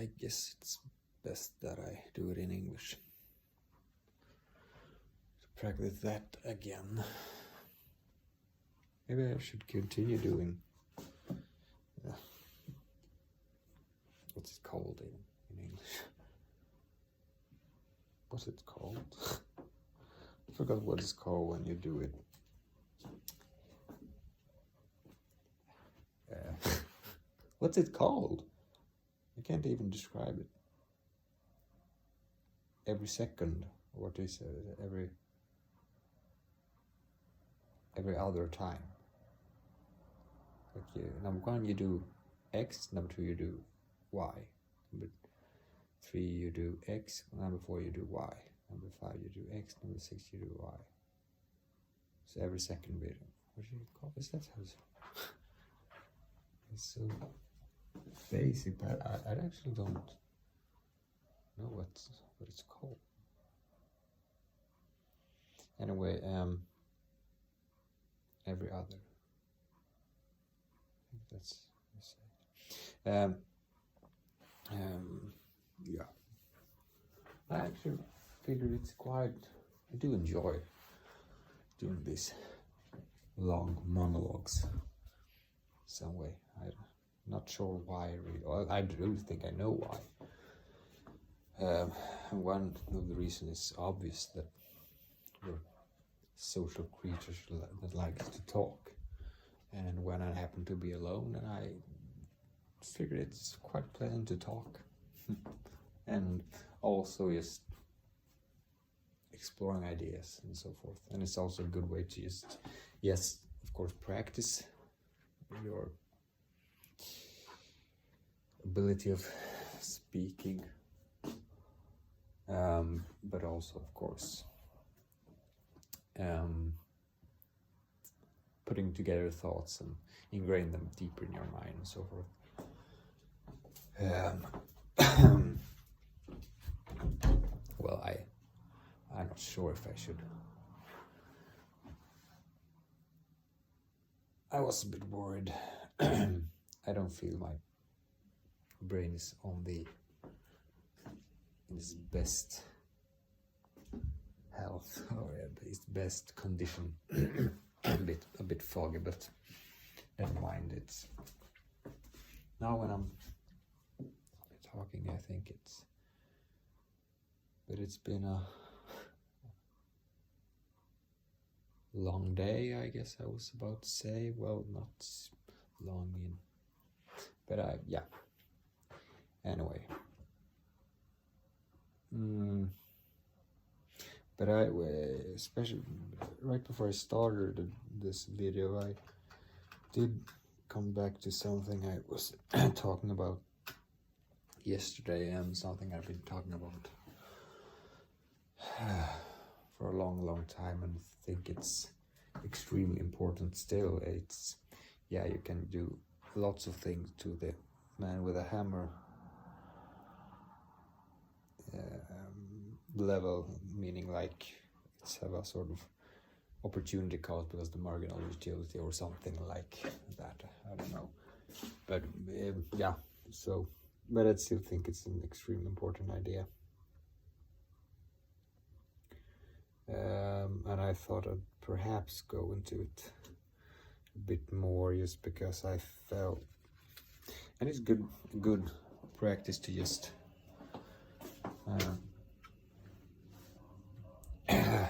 I guess it's best that I do it in English. To practice that again. Maybe I should continue doing what's it called in English? What's it called? I forgot what it's called when you do it. What's it called? I can't even describe it. Every second, what is it? Every other time. Like number one, you do X. Number two, you do Y. Number three, you do X. Number four, you do Y. Number five, you do X. Number six, you do Y. So every second bit. What do you call this? That's how it's so basic, but I actually don't know what it's called. Anyway, every other. I think that's yeah. I actually figured it's quite. I do enjoy doing these long monologues. Some way. I'm not sure why. Really. I do think I know why. One of the reasons is obvious that we're social creatures that like to talk, and when I happen to be alone, and I figured it's quite pleasant to talk, and also just exploring ideas and so forth. And it's also a good way to just, yes, of course, practice your ability of speaking, but also, of course, putting together thoughts and ingrain them deeper in your mind and so forth. Well, I'm not sure if I should. I was a bit worried. I don't feel my brain is in its best health or its best condition. a bit foggy, but never mind. It's now when I'm talking, I think it's been a long day, I guess I was about to say. Well, not long but yeah. Anyway. But I, especially right before I started this video, I did come back to something I was talking about yesterday, and something I've been talking about for a long time, and think it's extremely important still. It's, yeah, you can do lots of things to the man with a hammer level, meaning like it's have a sort of opportunity cost because the marginal utility or something like that. I don't know, but yeah. So, but I still think it's an extremely important idea. And I thought I'd perhaps go into it a bit more, just because I felt, and it's good practice to just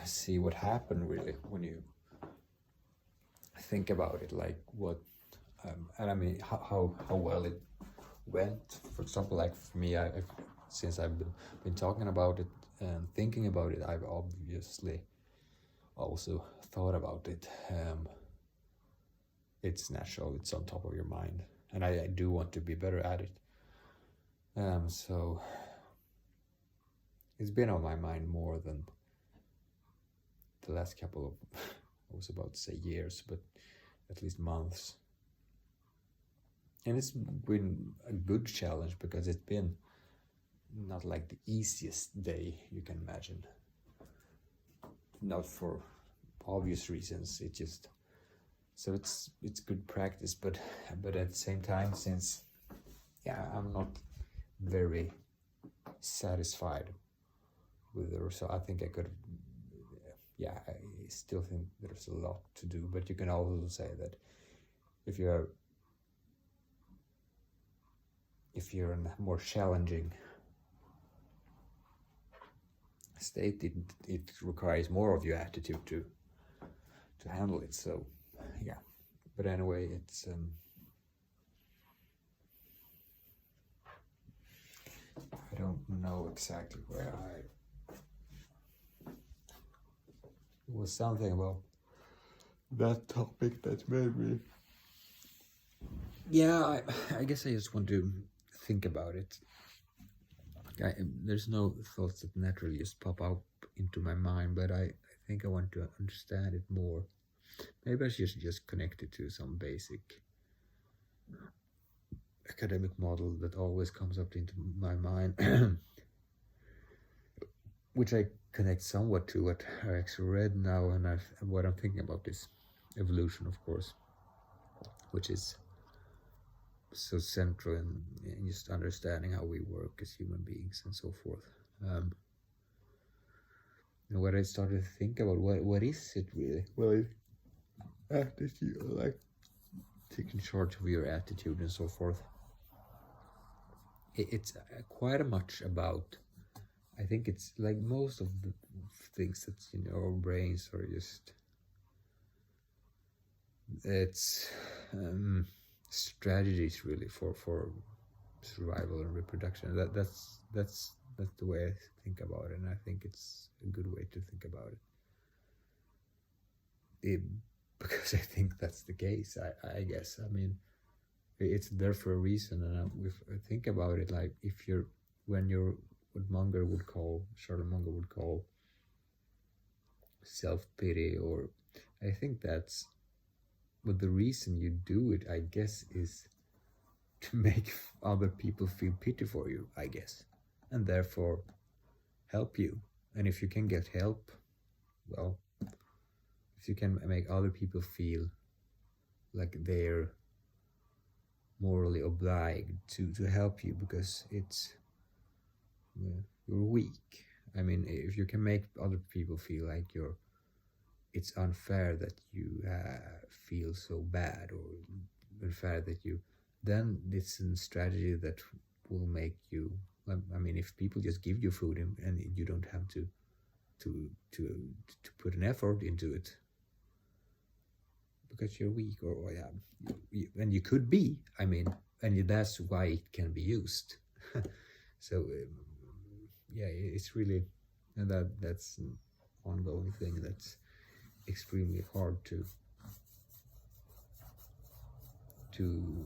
see what happened really when you think about it, like what and I mean how well it went. For example, like for me, since I've been talking about it and thinking about it, I've obviously also thought about it. It's natural, it's on top of your mind, and I do want to be better at it. So it's been on my mind more than the last couple of, I was about to say years, but at least months. And it's been a good challenge because it's been not like the easiest day you can imagine. Not for obvious reasons, it just, so it's good practice, but at the same time, since, yeah, I'm not very satisfied with the result. I think I could, yeah, I still think there's a lot to do, but you can also say that if you're in a more challenging state, it requires more of your attitude to handle it. So yeah, but anyway, it's I don't know exactly where it was something about that topic that made me, yeah, I guess I just want to think about it. There's no thoughts that naturally just pop up into my mind, but I think I want to understand it more. Maybe I should just connect it to some basic academic model that always comes up into my mind, which I connect somewhat to what I actually read now, and what I'm thinking about is evolution, of course, which is so central in just understanding how we work as human beings and so forth. And what I started to think about, what is it really? Well, attitude, like taking charge of your attitude and so forth. It's quite much about, I think it's like most of the things that's in our brains are just, it's strategies really for survival and reproduction. That's the way I think about it, and I think it's a good way to think about it. Because I think that's the case. I guess. I mean, it's there for a reason, and if I think about it, like when you're what Charlotte Munger would call self-pity, or I think that's what the reason you do it, I guess, is to make other people feel pity for you, I guess, and therefore help you. And if you can get help, well, if you can make other people feel like they're morally obliged to help you because you're weak. I mean, if you can make other people feel like it's unfair that you feel so bad, or unfair that then it's a strategy that will make you, I mean, if people just give you food and you don't have to put an effort into it because you're weak, or and you could be, I mean, and that's why it can be used. So yeah, it's really, and that's an ongoing thing that's extremely hard to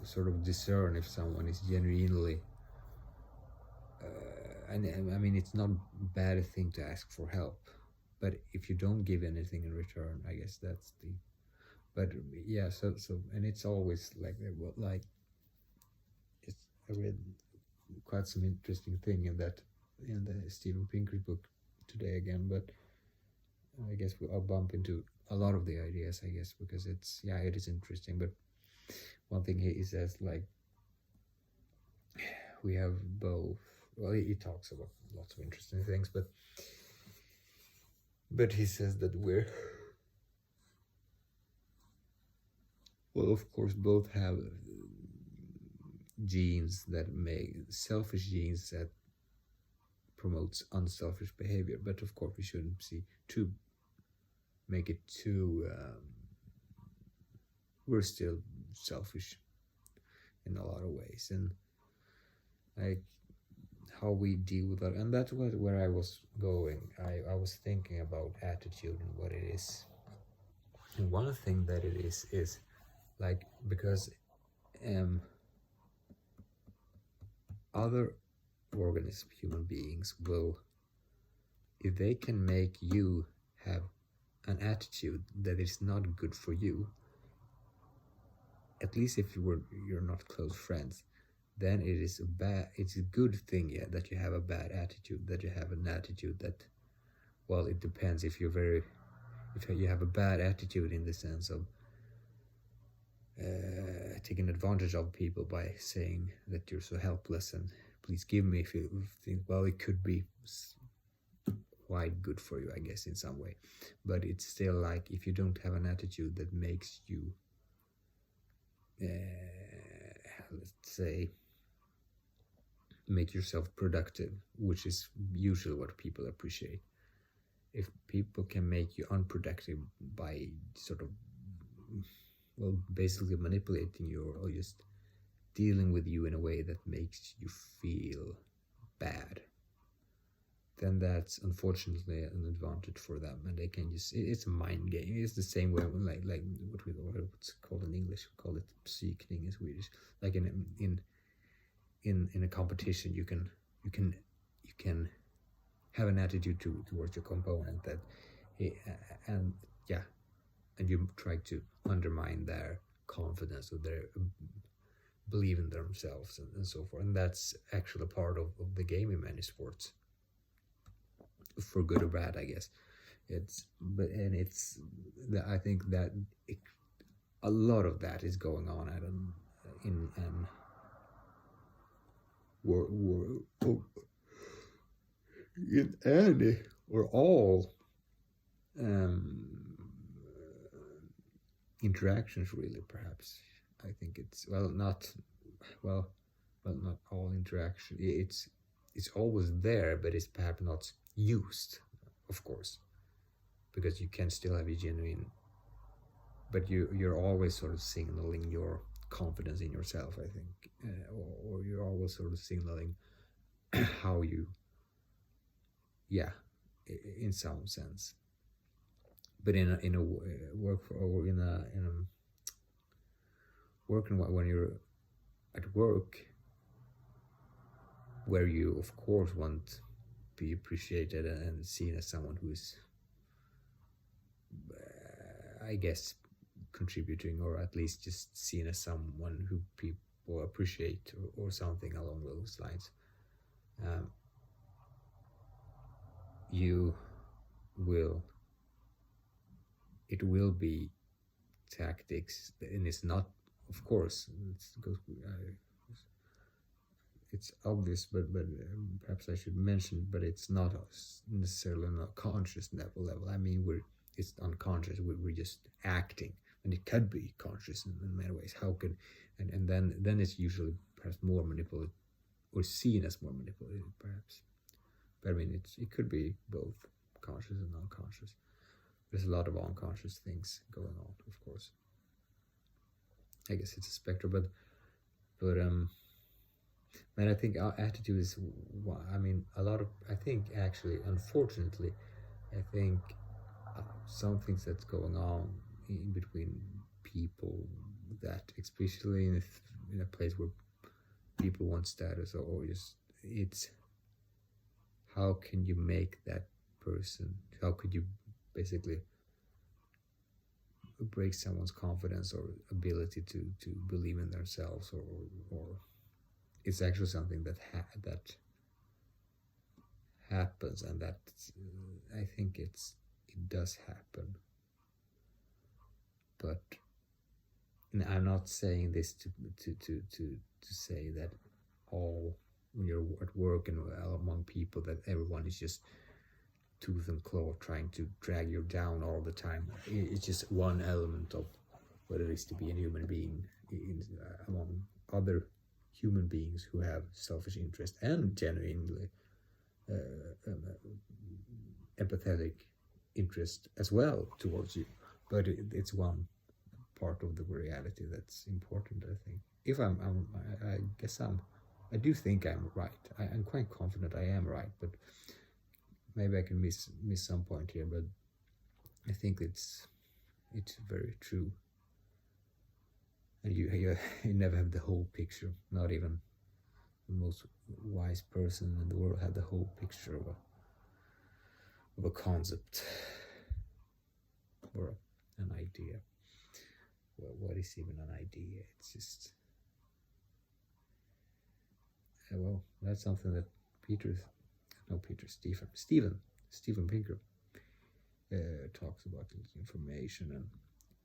sort of discern if someone is genuinely and I mean, it's not a bad thing to ask for help, but if you don't give anything in return, I guess that's the, but yeah, so and it's always like I read quite some interesting thing in the Steven Pinker book today again, but I guess I'll bump into a lot of the ideas, I guess, because it is interesting. But one thing he says, like, we have both, well, he talks about lots of interesting things, but he says that well, of course, both have genes that selfish genes that promotes unselfish behavior, but of course we shouldn't make it too we're still selfish in a lot of ways, and like how we deal with that, and that's where I was going. I was thinking about attitude and what it is, and one thing that it is like, because other organisms, human beings, will, if they can make you have an attitude that is not good for you, at least if you're not close friends, then it's a good thing, yeah, that you have a bad attitude, that you have an attitude that, well, it depends if you have a bad attitude in the sense of taking advantage of people by saying that you're so helpless and please give me if you think, well, it could be quite good for you, I guess, in some way. But it's still like, if you don't have an attitude that makes you, let's say, make yourself productive, which is usually what people appreciate. If people can make you unproductive by sort of, well, basically manipulating you or just dealing with you in a way that makes you feel bad, then that's unfortunately an advantage for them, and they can just, it's a mind game. It's the same way like what's called in English, we call it psykning in Swedish. Like in a competition, you can have an attitude towards your component that, and yeah, and you try to undermine their confidence or their believe in themselves and so forth. And that's actually part of the game in many sports, for good or bad, I guess. I think that a lot of that is going on in any or all interactions, really, perhaps. I think it's not all interaction. It's always there, but it's perhaps not used, of course, because you can still have a genuine, but you're always sort of signaling your confidence in yourself, I think, or you're always sort of signaling how you, in some sense. But in a work, or in a working, when you're at work, where you of course want to be appreciated and seen as someone who's, I guess, contributing, or at least just seen as someone who people appreciate, or something along those lines, it will be tactics, and it's not, of course, it's obvious, but perhaps I should mention, but it's not necessarily on a conscious level. I mean, it's unconscious. We're just acting, and it could be conscious in many ways. How could, and then it's usually perhaps more manipulative, or seen as more manipulative, perhaps. But I mean, it could be both conscious and unconscious. There's a lot of unconscious things going on, of course. I guess it's a spectrum, but and I think our attitude is, I mean, I think actually, unfortunately, I think some things that's going on in between people, that especially in a place where people want status, or just, it's, how can you make that person, how could you basically break someone's confidence or ability to believe in themselves, or it's actually something that happens, and that I think it does happen. But I'm not saying this to say that all, when you're at work and among people, that everyone is just tooth and claw trying to drag you down all the time. It's just one element of what it is to be a human being among other human beings who have selfish interest and genuinely empathetic interest as well towards you. But it's one part of the reality that's important, I think. If I guess I do think I'm right. I'm quite confident I am right, but maybe I can miss some point here. But I think it's very true. And you never have the whole picture. Not even the most wise person in the world have the whole picture of a concept or an idea. Well, what is even an idea? It's just, well, that's something that Steven Pinker talks about, information, and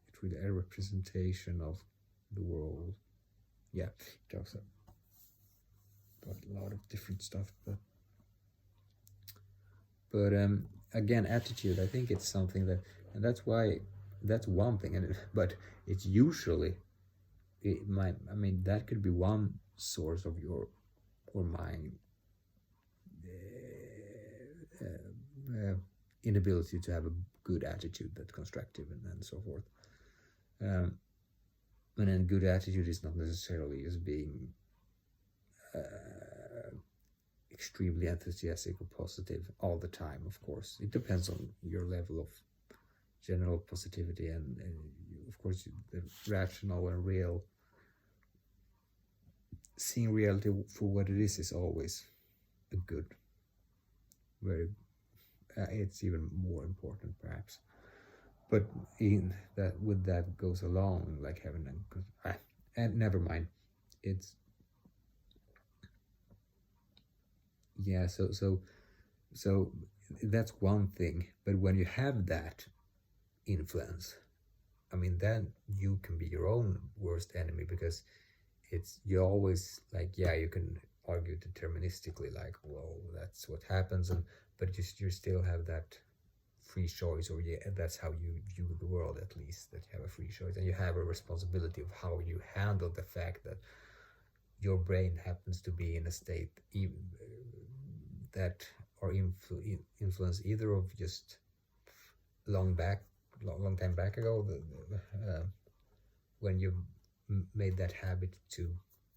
it's really a representation of the world. Yeah, he talks about a lot of different stuff, but again, attitude, I think it's something that, and that's why, that's one thing, and but it's usually, I mean, that could be one source of your, or my inability to have a good attitude that's constructive, and so forth. And then good attitude is not necessarily as being extremely enthusiastic or positive all the time. Of course, it depends on your level of general positivity, and of course the rational and real, seeing reality for what it is always a good, very it's even more important perhaps. But in that, with that goes along, like having and never mind, it's, yeah, so that's one thing. But when you have that influence, I mean, then you can be your own worst enemy, because it's, you always, like, yeah, you can argue deterministically, like, well, that's what happens, and but you still have that free choice, or yeah, that's how you view the world, at least, that you have a free choice, and you have a responsibility of how you handle the fact that your brain happens to be in a state that are influenced either of just long time back ago, when you made that habit to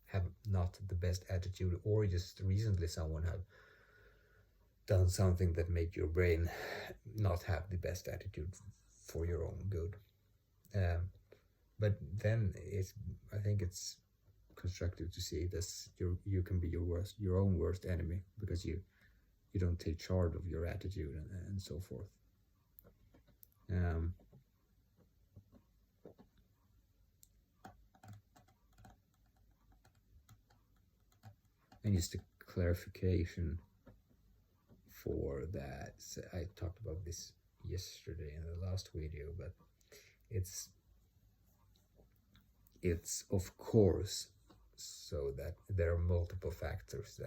have not the best attitude, or just recently someone have done something that made your brain not have the best attitude for your own good. But then it's, I think it's constructive to see this, you can be your own worst enemy, because you don't take charge of your attitude, and so forth. And just a clarification for that, I talked about this yesterday in the last video, but it's of course so that there are multiple factors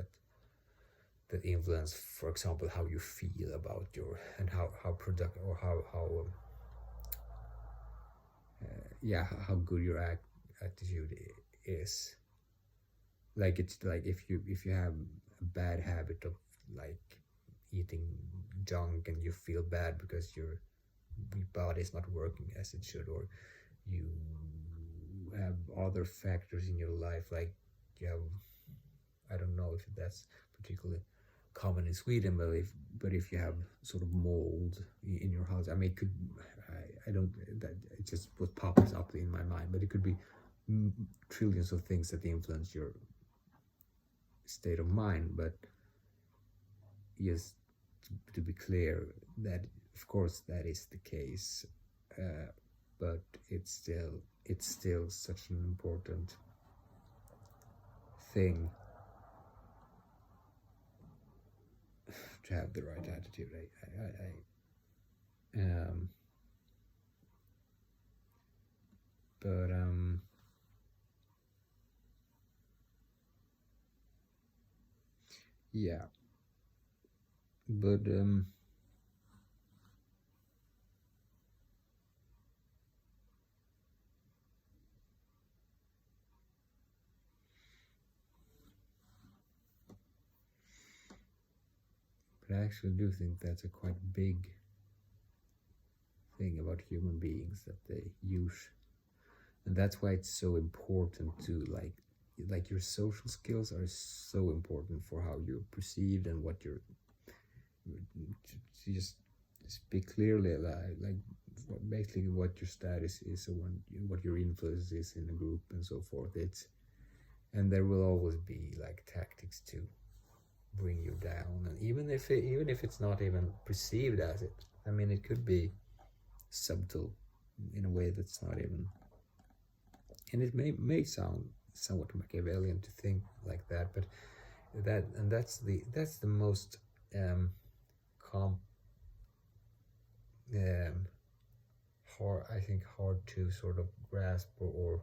that influence, for example, how you feel about your, and how productive, or how how good your attitude is. Like, it's like if you have a bad habit of, like, eating junk, and you feel bad because your body is not working as it should, or you have other factors in your life, like you have, I don't know if that's particularly common in Sweden, but if you have sort of mold in your house, I mean, it could, I don't, that it just what pops up in my mind, but it could be trillions of things that influence your state of mind. But yes, to be clear, that of course that is the case, but it's still such an important thing to have the right attitude. But yeah, but I actually do think that's a quite big thing about human beings, that they use, and that's why it's so important to, like your social skills are so important for how you're perceived, and what you're, to just speak clearly, like basically what your status is, or what your influence is in a group, and so forth. And there will always be, like, tactics to bring you down, and even if it's not even perceived as it, I mean, it could be subtle in a way that's not even, and it may sound somewhat Machiavellian to think like that, but that's the most hard to sort of grasp, or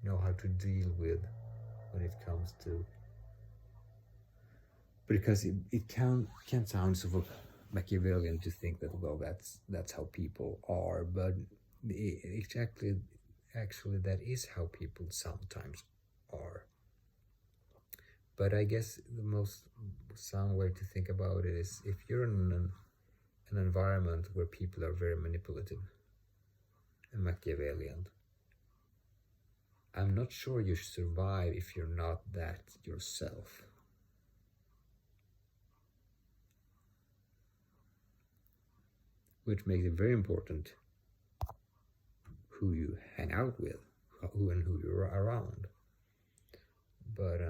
know how to deal with, when it comes to because it can sound sort of Machiavellian to think that, well, that's how people are, but actually that is how people sometimes are. But I guess the most sound way to think about it is if you're in an environment where people are very manipulative and Machiavellian, I'm not sure you survive if you're not that yourself. Which makes it very important who you hang out with, who you're around. But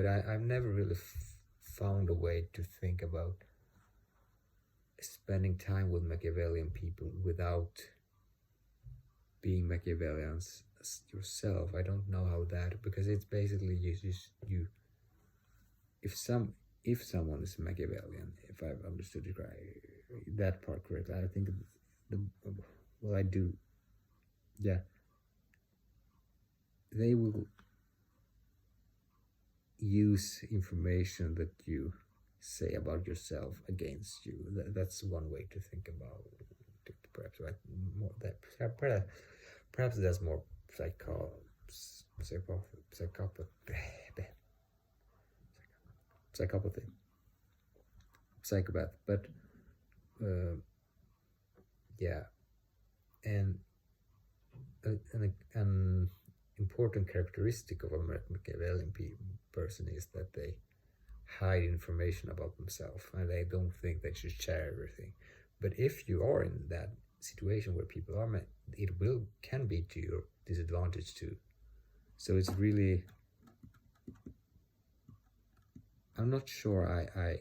I've never really found a way to think about spending time with Machiavellian people without being Machiavellians yourself. I don't know how that, because it's basically you if someone is Machiavellian, if I've understood it right, that part correctly, I think I do, yeah, they will use information that you say about yourself against you. That's one way to think about it, perhaps, right? More that perhaps that's more psychopath, but yeah, and an important characteristic of a Machiavellian person is that they hide information about themselves and they don't think they should share everything. But if you are in that situation where people are, it can be to your disadvantage too. So it's really, I'm not sure I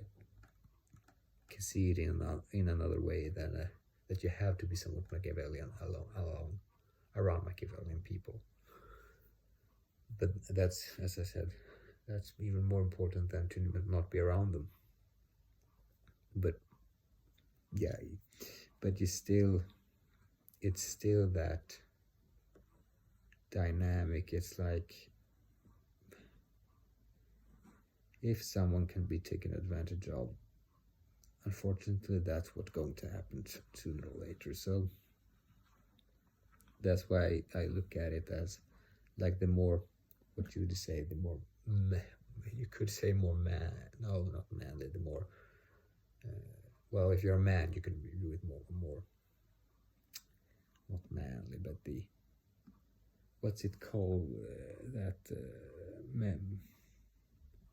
can see it in another way than that you have to be somewhat Machiavellian alone around Machiavellian people. But that's, as I said, that's even more important than to not be around them. But yeah, but it's still that dynamic. It's like if someone can be taken advantage of, unfortunately that's what's going to happen sooner or later. So that's why I look at it as like the more, what you would say, the more you could say more not manly, the more well, if you're a man you can do it more not manly, but the, what's it called, that men,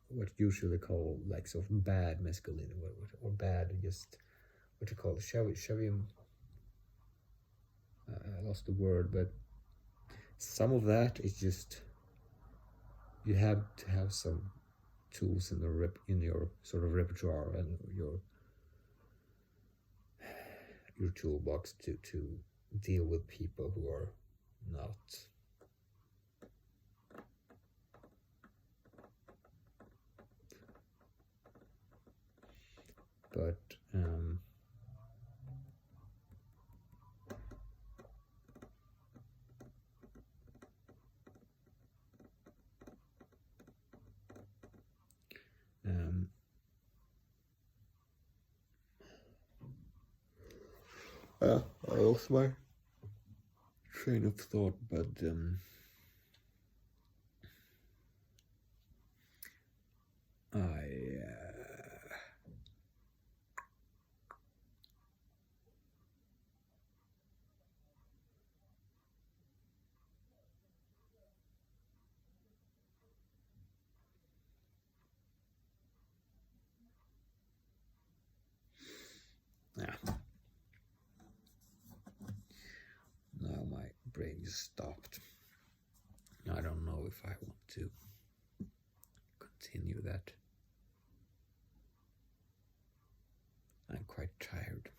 what usually called like sort of bad masculine, or bad, just what you call it, shall we I lost the word, but some of that is just, you have to have some tools in your sort of repertoire and your toolbox to deal with people who are not but I lost my train of thought, but now my brain just stopped. I don't know if I want to continue that. I'm quite tired.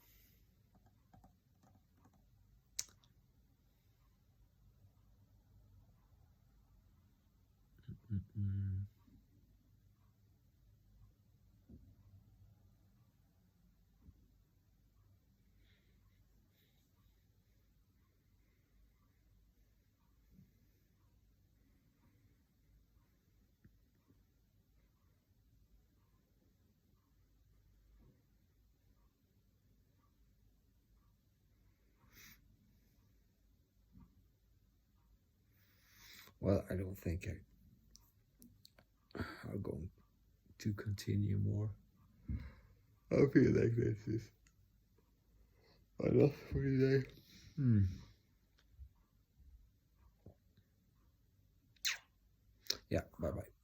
Well, I don't think I'm going to continue more. I feel like this is enough for today. Yeah, bye bye.